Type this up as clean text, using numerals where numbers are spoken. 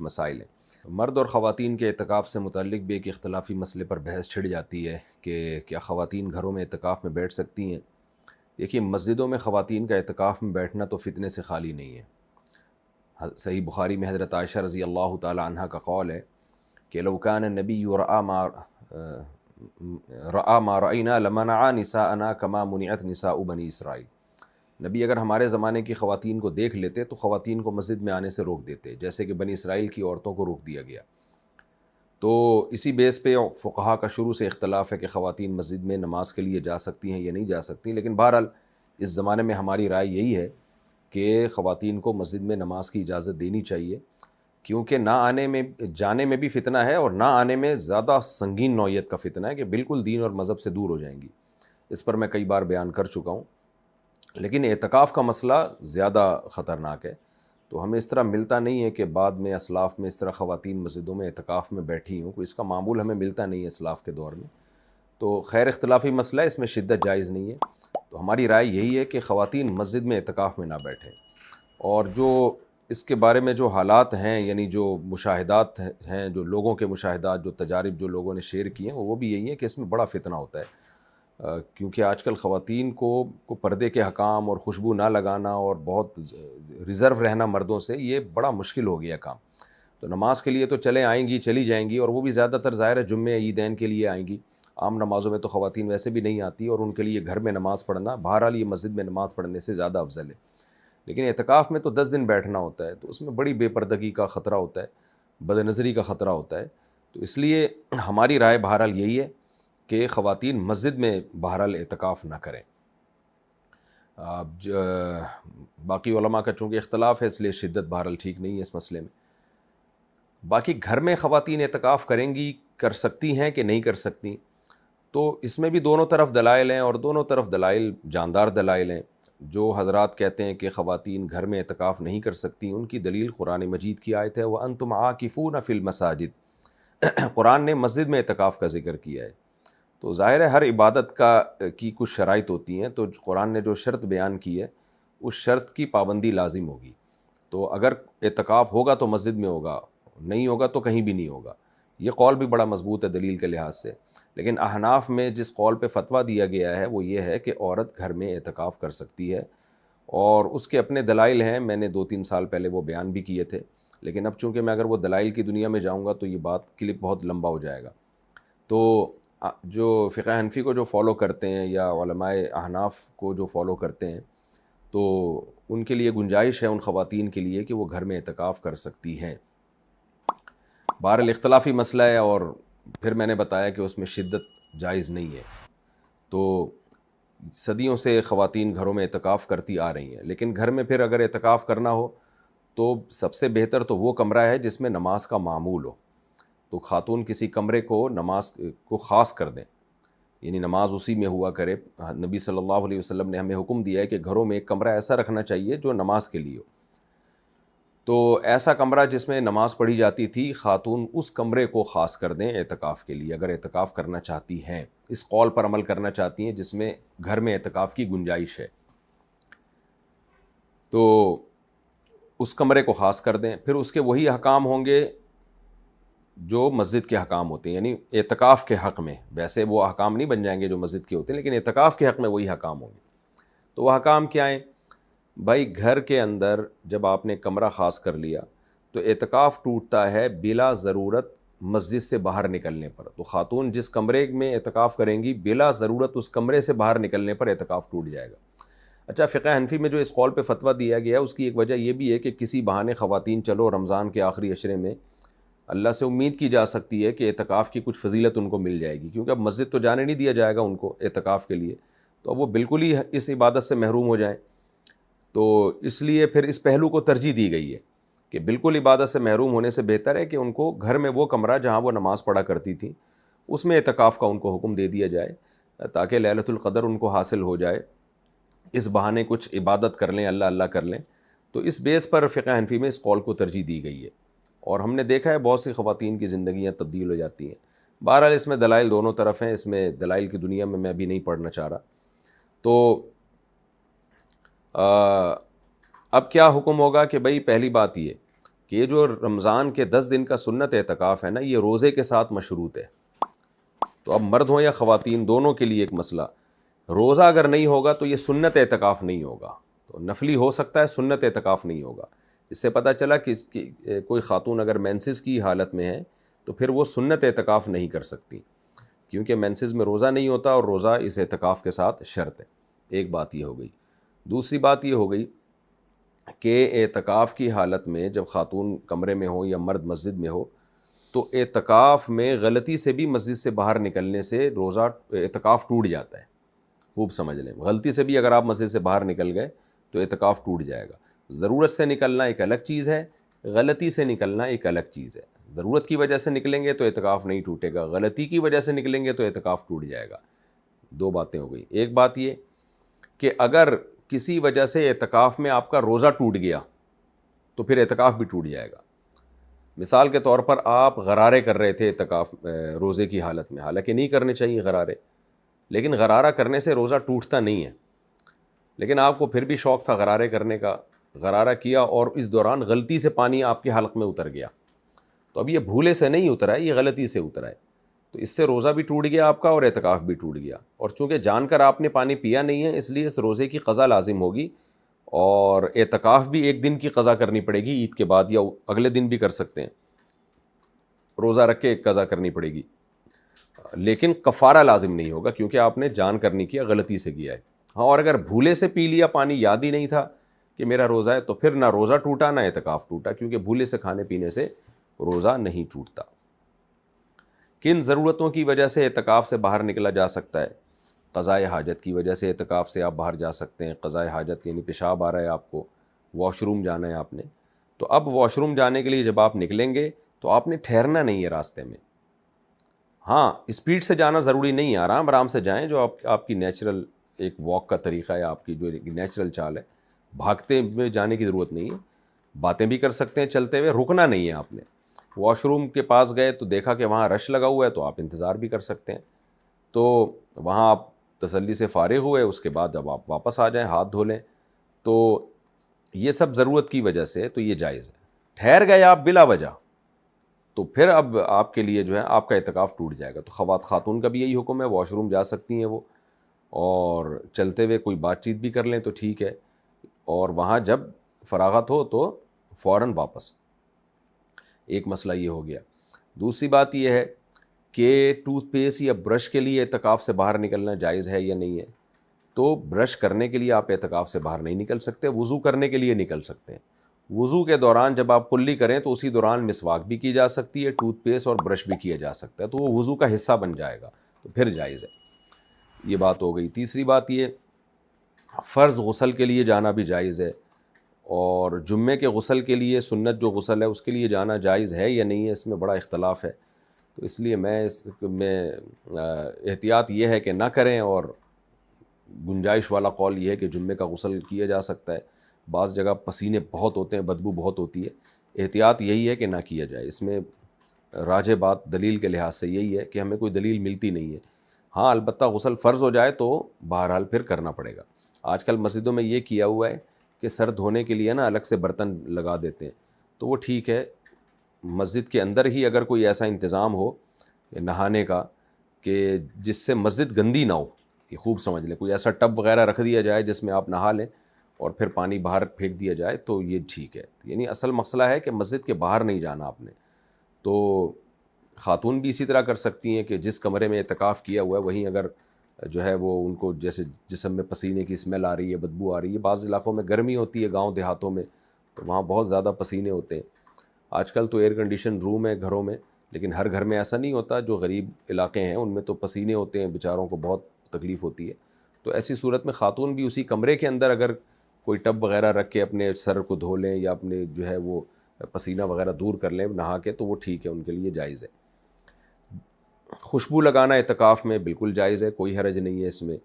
مسائل ہیں۔ مرد اور خواتین کے اعتکاف سے متعلق بھی ایک اختلافی مسئلے پر بحث چھڑ جاتی ہے کہ کیا خواتین گھروں میں اعتکاف میں بیٹھ سکتی ہیں۔ دیکھیے، مسجدوں میں خواتین کا اعتکاف میں بیٹھنا تو فتنے سے خالی نہیں ہے۔ صحیح بخاری میں حضرت عائشہ رضی اللہ تعالی عنہ کا قول ہے کہ لو کان النبی رأى ما رأينا لمنع نساءنا كما منعت نساء بنی اسرائیل۔ نبی اگر ہمارے زمانے کی خواتین کو دیکھ لیتے تو خواتین کو مسجد میں آنے سے روک دیتے، جیسے کہ بنی اسرائیل کی عورتوں کو روک دیا گیا۔ تو اسی بیس پہ فقہا کا شروع سے اختلاف ہے کہ خواتین مسجد میں نماز کے لیے جا سکتی ہیں یا نہیں جا سکتی، لیکن بہرحال اس زمانے میں ہماری رائے یہی ہے کہ خواتین کو مسجد میں نماز کی اجازت دینی چاہیے، کیونکہ نہ آنے میں جانے میں بھی فتنہ ہے اور نہ آنے میں زیادہ سنگین نوعیت کا فتنہ ہے کہ بالکل دین اور مذہب سے دور ہو جائیں گی۔ اس پر میں کئی بار بیان کر چکا ہوں، لیکن اعتکاف کا مسئلہ زیادہ خطرناک ہے۔ تو ہمیں اس طرح ملتا نہیں ہے کہ بعد میں اسلاف میں اس طرح خواتین مسجدوں میں اعتکاف میں بیٹھی ہوں، کوئی اس کا معمول ہمیں ملتا نہیں ہے اسلاف کے دور میں۔ تو خیر اختلافی مسئلہ ہے، اس میں شدت جائز نہیں ہے۔ تو ہماری رائے یہی ہے کہ خواتین مسجد میں اعتکاف میں نہ بیٹھیں، اور جو اس کے بارے میں جو حالات ہیں، یعنی جو مشاہدات ہیں، جو لوگوں کے مشاہدات، جو تجارب جو لوگوں نے شیئر کیے ہیں، وہ بھی یہی ہے کہ اس میں بڑا فتنہ ہوتا ہے، کیونکہ آج کل خواتین کو پردے کے حکام اور خوشبو نہ لگانا اور بہت ریزرو رہنا مردوں سے، یہ بڑا مشکل ہو گیا کام۔ تو نماز کے لیے تو آئیں گی، چلی جائیں گی، اور وہ بھی زیادہ تر ظاہر ہے جمعے عیدین کے لیے آئیں گی۔ عام نمازوں میں تو خواتین ویسے بھی نہیں آتی، اور ان کے لیے گھر میں نماز پڑھنا بہرحال یہ مسجد میں نماز پڑھنے سے زیادہ افضل ہے۔ لیکن اعتکاف میں تو 10 دن بیٹھنا ہوتا ہے، تو اس میں بڑی بے پردگی کا خطرہ ہوتا ہے، بد نظری کا خطرہ ہوتا ہے۔ تو اس لیے ہماری رائے بہرحال یہی ہے کہ خواتین مسجد میں بہرحال اعتکاف نہ کریں۔ باقی علماء کا چونکہ اختلاف ہے، اس لیے شدت بہرحال ٹھیک نہیں ہے اس مسئلے میں۔ باقی گھر میں خواتین اعتکاف کریں گی، کر سکتی ہیں کہ نہیں کر سکتی، تو اس میں بھی دونوں طرف دلائل ہیں، اور دونوں طرف دلائل جاندار دلائل ہیں۔ جو حضرات کہتے ہیں کہ خواتین گھر میں اعتکاف نہیں کر سکتی، ان کی دلیل قرآن مجید کی آیت ہے وَأَنْتُمْ عَاكِفُونَ فِي الْمَسَاجِدِ۔ قرآن نے مسجد میں اعتکاف کا ذکر کیا ہے، تو ظاہر ہے ہر عبادت کی کچھ شرائط ہوتی ہیں، تو قرآن نے جو شرط بیان کی ہے اس شرط کی پابندی لازم ہوگی۔ تو اگر اعتکاف ہوگا تو مسجد میں ہوگا، نہیں ہوگا تو کہیں بھی نہیں ہوگا۔ یہ قول بھی بڑا مضبوط ہے دلیل کے لحاظ سے۔ لیکن احناف میں جس قول پہ فتویٰ دیا گیا ہے وہ یہ ہے کہ عورت گھر میں اعتکاف کر سکتی ہے، اور اس کے اپنے دلائل ہیں، میں نے 2-3 سال پہلے وہ بیان بھی کیے تھے، لیکن اب چونکہ میں اگر وہ دلائل کی دنیا میں جاؤں گا تو یہ کلپ بہت لمبا ہو جائے گا۔ تو جو فقہ حنفی کو جو فالو کرتے ہیں یا علماء احناف کو جو فالو کرتے ہیں، تو ان کے لیے گنجائش ہے، ان خواتین کے لیے، کہ وہ گھر میں اعتکاف کر سکتی ہیں۔ بہرحال اختلافی مسئلہ ہے، اور پھر میں نے بتایا کہ اس میں شدت جائز نہیں ہے۔ تو صدیوں سے خواتین گھروں میں اعتکاف کرتی آ رہی ہیں، لیکن گھر میں پھر اگر اعتکاف کرنا ہو تو سب سے بہتر تو وہ کمرہ ہے جس میں نماز کا معمول ہو۔ تو خاتون کسی کمرے کو نماز کو خاص کر دیں، یعنی نماز اسی میں ہوا کرے۔ نبی صلی اللہ علیہ وسلم نے ہمیں حکم دیا ہے کہ گھروں میں ایک کمرہ ایسا رکھنا چاہیے جو نماز کے لیے ہو۔ تو ایسا کمرہ جس میں نماز پڑھی جاتی تھی، خاتون اس کمرے کو خاص کر دیں اعتکاف کے لیے، اگر اعتکاف کرنا چاہتی ہیں، اس قول پر عمل کرنا چاہتی ہیں جس میں گھر میں اعتکاف کی گنجائش ہے، تو اس کمرے کو خاص کر دیں۔ پھر اس کے وہی حکام ہوں گے جو مسجد کے حکام ہوتے ہیں، یعنی اعتکاف کے حق میں، ویسے وہ حکام نہیں بن جائیں گے جو مسجد کے ہوتے ہیں، لیکن اعتکاف کے حق میں وہی حکام ہوں گے۔ تو وہ حکام کیا ہیں؟ بھائی گھر کے اندر جب آپ نے کمرہ خاص کر لیا تو اعتکاف ٹوٹتا ہے بلا ضرورت مسجد سے باہر نکلنے پر۔ تو خاتون جس کمرے میں اعتکاف کریں گی، بلا ضرورت اس کمرے سے باہر نکلنے پر اعتکاف ٹوٹ جائے گا۔ اچھا، فقہ حنفی میں جو اس قول پہ فتویٰ دیا گیا ہے اس کی ایک وجہ یہ بھی ہے کہ کسی بہانے خواتین چلو رمضان کے آخری عشرے میں اللہ سے امید کی جا سکتی ہے کہ اعتکاف کی کچھ فضیلت ان کو مل جائے گی، کیونکہ اب مسجد تو جانے نہیں دیا جائے گا ان کو اعتکاف کے لیے، تو اب وہ بالکل ہی اس عبادت سے محروم ہو جائیں۔ تو اس لیے پھر اس پہلو کو ترجیح دی گئی ہے کہ بالکل عبادت سے محروم ہونے سے بہتر ہے کہ ان کو گھر میں وہ کمرہ جہاں وہ نماز پڑھا کرتی تھی اس میں اعتکاف کا ان کو حکم دے دیا جائے، تاکہ لیلۃ القدر ان کو حاصل ہو جائے، اس بہانے کچھ عبادت کر لیں، اللہ اللہ کر لیں۔ تو اس بیس پر فقہ حنفی میں اس قول کو ترجیح دی گئی ہے، اور ہم نے دیکھا ہے بہت سی خواتین کی زندگیاں تبدیل ہو جاتی ہیں۔ بہرحال اس میں دلائل دونوں طرف ہیں، اس میں دلائل کی دنیا میں میں بھی نہیں پڑھنا چاہ رہا۔ تو اب کیا حکم ہوگا کہ بھئی پہلی بات یہ کہ یہ جو رمضان کے 10 دن کا سنت اعتکاف ہے نا، یہ روزے کے ساتھ مشروط ہے. تو اب مرد ہوں یا خواتین دونوں کے لیے ایک مسئلہ، روزہ اگر نہیں ہوگا تو یہ سنت اعتکاف نہیں ہوگا. تو نفلی ہو سکتا ہے، سنت اعتکاف نہیں ہوگا. اس سے پتہ چلا کہ کوئی خاتون اگر مینسز کی حالت میں ہے تو پھر وہ سنت اعتکاف نہیں کر سکتی، کیونکہ مینسز میں روزہ نہیں ہوتا اور روزہ اس اعتکاف کے ساتھ شرط ہے. ایک بات یہ ہو گئی. دوسری بات یہ ہو گئی کہ اعتکاف کی حالت میں جب خاتون کمرے میں ہو یا مرد مسجد میں ہو تو اعتکاف میں غلطی سے بھی مسجد سے باہر نکلنے سے روزہ اعتکاف ٹوٹ جاتا ہے. خوب سمجھ لیں، غلطی سے بھی اگر آپ مسجد سے باہر نکل گئے تو اعتکاف ٹوٹ جائے گا. ضرورت سے نکلنا ایک الگ چیز ہے، غلطی سے نکلنا ایک الگ چیز ہے. ضرورت کی وجہ سے نکلیں گے تو اعتکاف نہیں ٹوٹے گا، غلطی کی وجہ سے نکلیں گے تو اعتکاف ٹوٹ جائے گا. دو باتیں ہو گئی. ایک بات یہ کہ اگر کسی وجہ سے اعتکاف میں آپ کا روزہ ٹوٹ گیا تو پھر اعتکاف بھی ٹوٹ جائے گا. مثال کے طور پر آپ غرارے کر رہے تھے اعتکاف روزے کی حالت میں، حالانکہ نہیں کرنے چاہیے غرارے، لیکن غرارہ کرنے سے روزہ ٹوٹتا نہیں ہے. لیکن آپ کو پھر بھی شوق تھا غرارے کرنے کا، غرارہ کیا اور اس دوران غلطی سے پانی آپ کے حلق میں اتر گیا. تو اب یہ بھولے سے نہیں اترا ہے، یہ غلطی سے اترا ہے. تو اس سے روزہ بھی ٹوٹ گیا آپ کا اور اعتکاف بھی ٹوٹ گیا. اور چونکہ جان کر آپ نے پانی پیا نہیں ہے اس لیے اس روزے کی قضا لازم ہوگی، اور اعتکاف بھی ایک دن کی قضا کرنی پڑے گی عید کے بعد، یا اگلے دن بھی کر سکتے ہیں، روزہ رکھ کے ایک قضا کرنی پڑے گی. لیکن کفارہ لازم نہیں ہوگا کیونکہ آپ نے جان کر نہیں کیا، غلطی سے کیا ہے. ہاں، اور اگر بھولے سے پی لیا پانی، یاد ہی نہیں تھا کہ میرا روزہ ہے، تو پھر نہ روزہ ٹوٹا نہ اعتکاف ٹوٹا، کیونکہ بھولے سے کھانے پینے سے روزہ نہیں ٹوٹتا. کن ضرورتوں کی وجہ سے اعتکاف سے باہر نکلا جا سکتا ہے؟ قضائے حاجت کی وجہ سے اعتکاف سے آپ باہر جا سکتے ہیں. قضائے حاجت یعنی پیشاب آ رہا ہے آپ کو، واش روم جانا ہے آپ نے. تو اب واش روم جانے کے لیے جب آپ نکلیں گے تو آپ نے ٹھہرنا نہیں ہے راستے میں. ہاں، اسپیڈ سے جانا ضروری نہیں ہے، آرام آرام سے جائیں، جو آپ کی نیچرل ایک واک کا طریقہ ہے، آپ کی جو نیچرل چال ہے. بھاگتے ہوئے جانے کی ضرورت نہیں ہے، باتیں بھی کر سکتے ہیں چلتے ہوئے، رکنا نہیں ہے آپ نے. واش روم کے پاس گئے تو دیکھا کہ وہاں رش لگا ہوا ہے تو آپ انتظار بھی کر سکتے ہیں. تو وہاں آپ تسلی سے فارغ ہوئے، اس کے بعد جب آپ واپس آ جائیں ہاتھ دھو لیں. تو یہ سب ضرورت کی وجہ سے تو یہ جائز ہے. ٹھہر گئے آپ بلا وجہ تو پھر اب آپ کے لیے جو ہے آپ کا اعتکاف ٹوٹ جائے گا. تو خاتون کا بھی یہی حکم ہے، واش روم جا سکتی ہیں وہ، اور چلتے ہوئے کوئی بات چیت بھی کر لیں تو ٹھیک ہے، اور وہاں جب فراغت ہو تو فوراً واپس. ایک مسئلہ یہ ہو گیا. دوسری بات یہ ہے کہ ٹوتھ پیسٹ یا برش کے لیے اعتکاف سے باہر نکلنا جائز ہے یا نہیں ہے. تو برش کرنے کے لیے آپ اعتکاف سے باہر نہیں نکل سکتے، وضو کرنے کے لیے نکل سکتے ہیں. وضو کے دوران جب آپ کلی کریں تو اسی دوران مسواک بھی کی جا سکتی ہے، ٹوتھ پیسٹ اور برش بھی کیا جا سکتا ہے، تو وہ وضو کا حصہ بن جائے گا، تو پھر جائز ہے. یہ بات ہو گئی. تیسری بات یہ، فرض غسل کے لیے جانا بھی جائز ہے، اور جمعے کے غسل کے لیے سنت جو غسل ہے اس کے لیے جانا جائز ہے یا نہیں ہے، اس میں بڑا اختلاف ہے. تو اس لیے میں احتیاط یہ ہے کہ نہ کریں، اور گنجائش والا قول یہ ہے کہ جمعے کا غسل کیا جا سکتا ہے. بعض جگہ پسینے بہت ہوتے ہیں، بدبو بہت ہوتی ہے، احتیاط یہی ہے کہ نہ کیا جائے. اس میں راجح بات دلیل کے لحاظ سے یہی ہے کہ ہمیں کوئی دلیل ملتی نہیں ہے. ہاں، البتہ غسل فرض ہو جائے تو بہرحال پھر کرنا پڑے گا. آج کل مسجدوں میں یہ کیا ہوا ہے کہ سر دھونے کے لیے نا الگ سے برتن لگا دیتے ہیں، تو وہ ٹھیک ہے. مسجد کے اندر ہی اگر کوئی ایسا انتظام ہو نہانے کا کہ جس سے مسجد گندی نہ ہو، یہ خوب سمجھ لیں، کوئی ایسا ٹب وغیرہ رکھ دیا جائے جس میں آپ نہا لیں اور پھر پانی باہر پھینک دیا جائے، تو یہ ٹھیک ہے. یعنی اصل مسئلہ ہے کہ مسجد کے باہر نہیں جانا آپ نے. تو خاتون بھی اسی طرح کر سکتی ہیں کہ جس کمرے میں اعتکاف کیا ہوا ہے وہیں اگر جو ہے وہ ان کو جیسے جسم میں پسینے کی اسمیل آ رہی ہے، بدبو آ رہی ہے، بعض علاقوں میں گرمی ہوتی ہے، گاؤں دیہاتوں میں تو وہاں بہت زیادہ پسینے ہوتے ہیں. آج کل تو ایئر کنڈیشن روم ہے گھروں میں، لیکن ہر گھر میں ایسا نہیں ہوتا. جو غریب علاقے ہیں ان میں تو پسینے ہوتے ہیں، بیچاروں کو بہت تکلیف ہوتی ہے. تو ایسی صورت میں خاتون بھی اسی کمرے کے اندر اگر کوئی ٹب وغیرہ رکھ کے اپنے سر کو دھو لیں یا اپنے جو ہے وہ پسینہ وغیرہ دور کر لیں نہا کے، تو وہ ٹھیک ہے، ان کے لیے جائز ہے. خوشبو لگانا اعتکاف میں بالکل جائز ہے، کوئی حرج نہیں ہے اس میں.